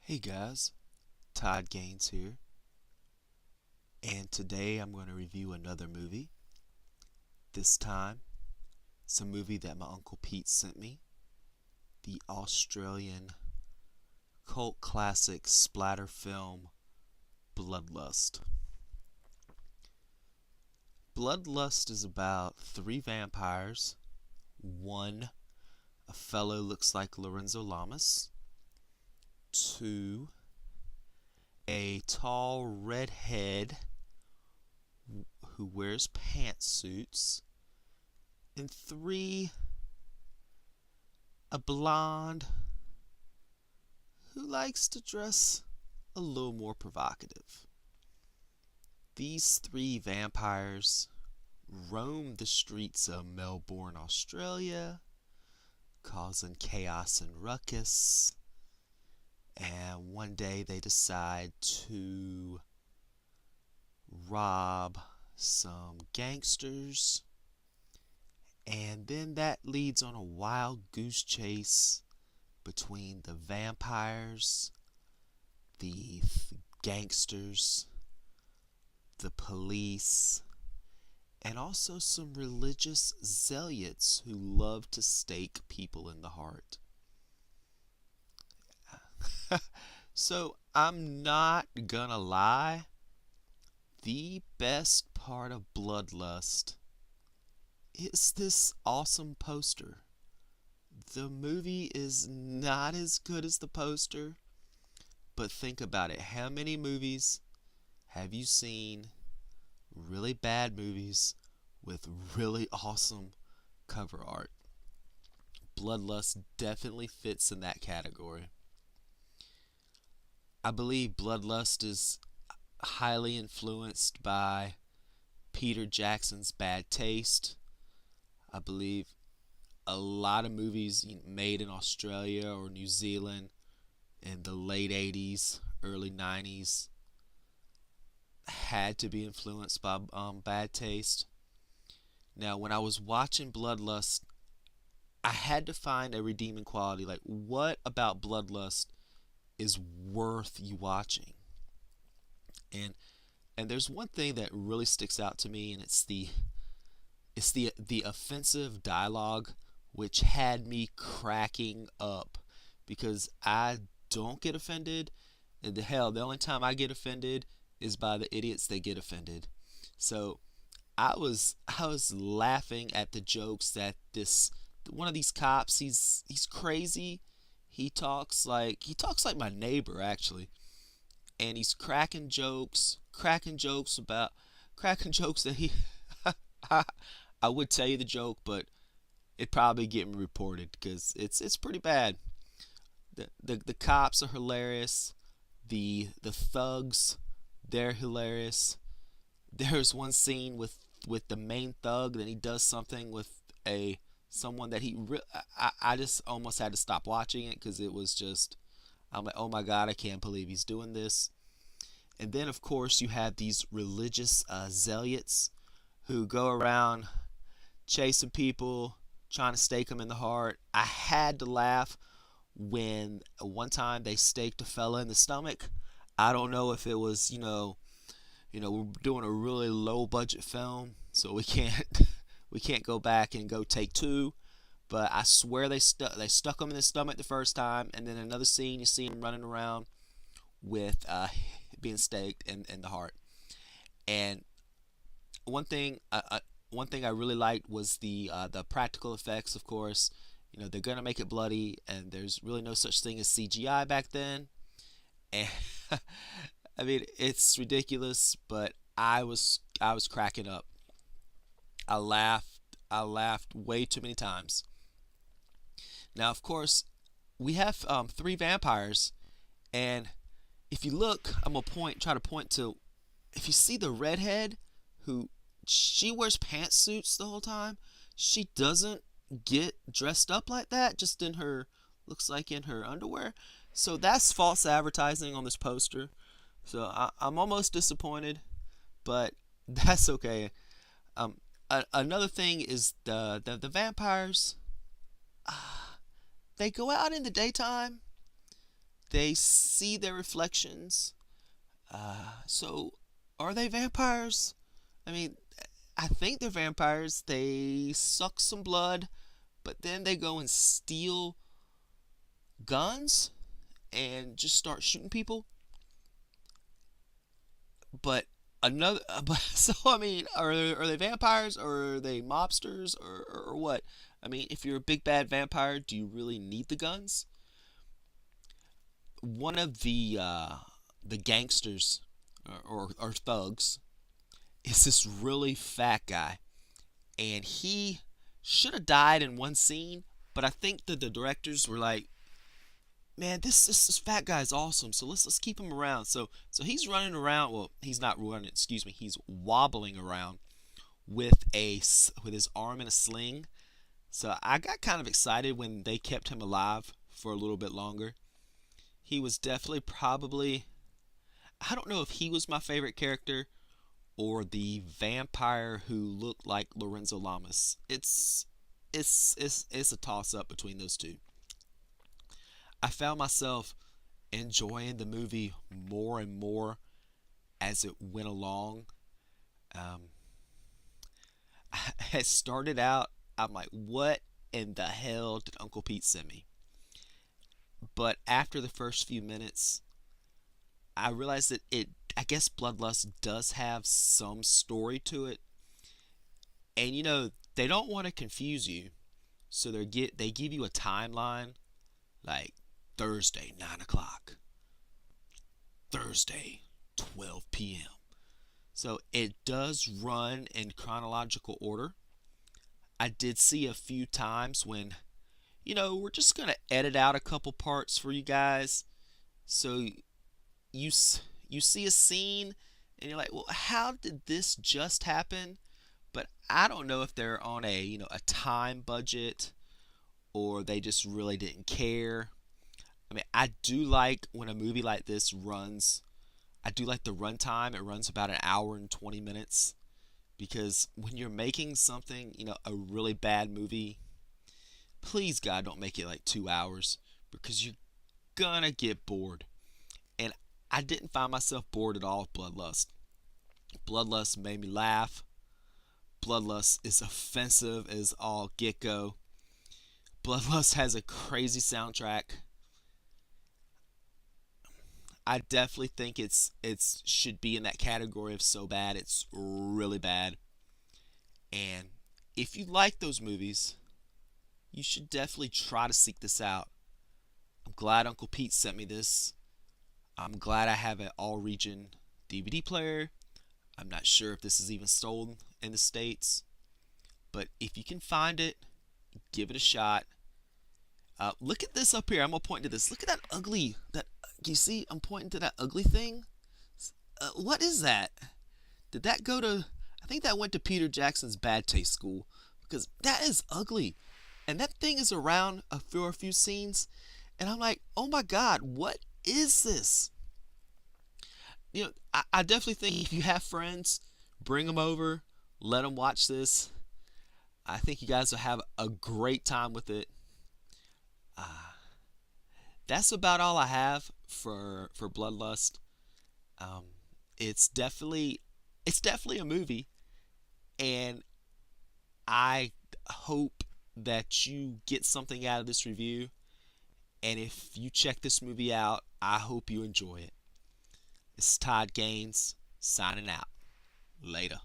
Hey guys, Todd Gaines here, and today I'm going to review another movie. This time, it's a movie that my Uncle Pete sent me, the Australian cult classic splatter film Bloodlust. Bloodlust is about three vampires, one, a fellow looks like Lorenzo Lamas, two, a tall redhead who wears pantsuits, and three, a blonde who likes to dress a little more provocative. These three vampires roam the streets of Melbourne, Australia, causing chaos and ruckus. And one day they decide to rob some gangsters. And then that leads on a wild goose chase between the vampires, the gangsters, the police, and also some religious zealots who love to stake people in the heart. So I'm not gonna lie, the best part of Bloodlust is this awesome poster. The movie is not as good as the poster, but think about it. How many movies have you seen, really bad movies, with really awesome cover art? Bloodlust definitely fits in that category. I believe Bloodlust is highly influenced by Peter Jackson's Bad Taste. I believe a lot of movies made in Australia or New Zealand in the late 80s, early 90s had to be influenced by Bad Taste. Now, when I was watching Bloodlust, I had to find a redeeming quality. Like, what about Bloodlust is worth you watching? And and there's one thing that really sticks out to me, and it's the offensive dialogue, which had me cracking up because I don't get offended, and the only time I get offended is by the idiots that get offended. So I was laughing at the jokes that this one of these cops, he's crazy. He talks like my neighbor actually, and he's cracking jokes that he I, I would tell you the joke, but it'd probably get me reported because it's pretty bad. The cops are hilarious. The thugs, they're hilarious. There's one scene with the main thug that he does something with a someone that I just almost had to stop watching it because it was just, I'm like, oh my god, I can't believe he's doing this. And then of course you have these religious zealots who go around chasing people, trying to stake them in the heart. I had to laugh when one time they staked a fella in the stomach. I don't know if it was, we're doing a really low budget film, so we can't we can't go back and go take two. But I swear they stuck him in the stomach the first time, and then another scene you see him running around with being staked in the heart. And one thing one thing I really liked was the practical effects. Of course, they're gonna make it bloody, and there's really no such thing as CGI back then. And I mean, it's ridiculous, but I was cracking up. I laughed way too many times. Now, of course, we have three vampires, and if you look, I'm gonna try to point to, if you see the redhead, who she wears pantsuits the whole time. She doesn't get dressed up like that, just in her, looks like in her underwear. So that's false advertising on this poster. So I'm almost disappointed, but that's okay. Another thing is the vampires. They go out in the daytime. they see their reflections. So, are they vampires? I mean, I think they're vampires. They suck some blood, but then they go and steal guns and just start shooting people. But another, but so I mean, are they vampires or are they mobsters or what? I mean, if you're a big bad vampire, do you really need the guns? One of the gangsters or thugs is this really fat guy, and he should have died in one scene. But I think that the directors were like, man, this fat guy is awesome. So let's keep him around. So he's running around. Well, he's not running. Excuse me. He's wobbling around with his arm in a sling. So I got kind of excited when they kept him alive for a little bit longer. He was definitely probably, I don't know if he was my favorite character or the vampire who looked like Lorenzo Lamas. It's a toss up between those two. I found myself enjoying the movie more and more as it went along. Um, it started out, I'm like, what in the hell did Uncle Pete send me? But after the first few minutes, I realized that I guess Bloodlust does have some story to it. And they don't want to confuse you. So they give you a timeline like Thursday, 9 o'clock, Thursday, 12 p.m. So it does run in chronological order. I did see a few times when, we're just going to edit out a couple parts for you guys. So you you see a scene and you're like, well, how did this just happen? But I don't know if they're on a time budget or they just really didn't care. I mean, I do like when a movie like this runs. I do like the runtime. It runs about an hour and 20 minutes because when you're making something, a really bad movie, please God, don't make it like 2 hours because you're gonna get bored. And I didn't find myself bored at all with Bloodlust. Bloodlust made me laugh. Bloodlust is offensive as all get go. Bloodlust has a crazy soundtrack. I definitely think it's should be in that category of so bad it's really bad. And if you like those movies, you should definitely try to seek this out. I'm glad Uncle Pete sent me this. I'm glad I have an all region DVD player. I'm not sure if this is even sold in the States, but if you can find it, give it a shot. Look at this up here. I'm gonna point to this. Look at that ugly. That you see? I'm pointing to that ugly thing. What is that? Did that go to? I think that went to Peter Jackson's bad taste school because that is ugly, and that thing is around for a few scenes, and I'm like, oh my God, what is this? I definitely think if you have friends, bring them over, let them watch this. I think you guys will have a great time with it. Uh, that's about all I have for Bloodlust. Um, it's definitely a movie, and I hope that you get something out of this review. And if you check this movie out, I hope you enjoy it. It's Todd Gaines signing out. Later.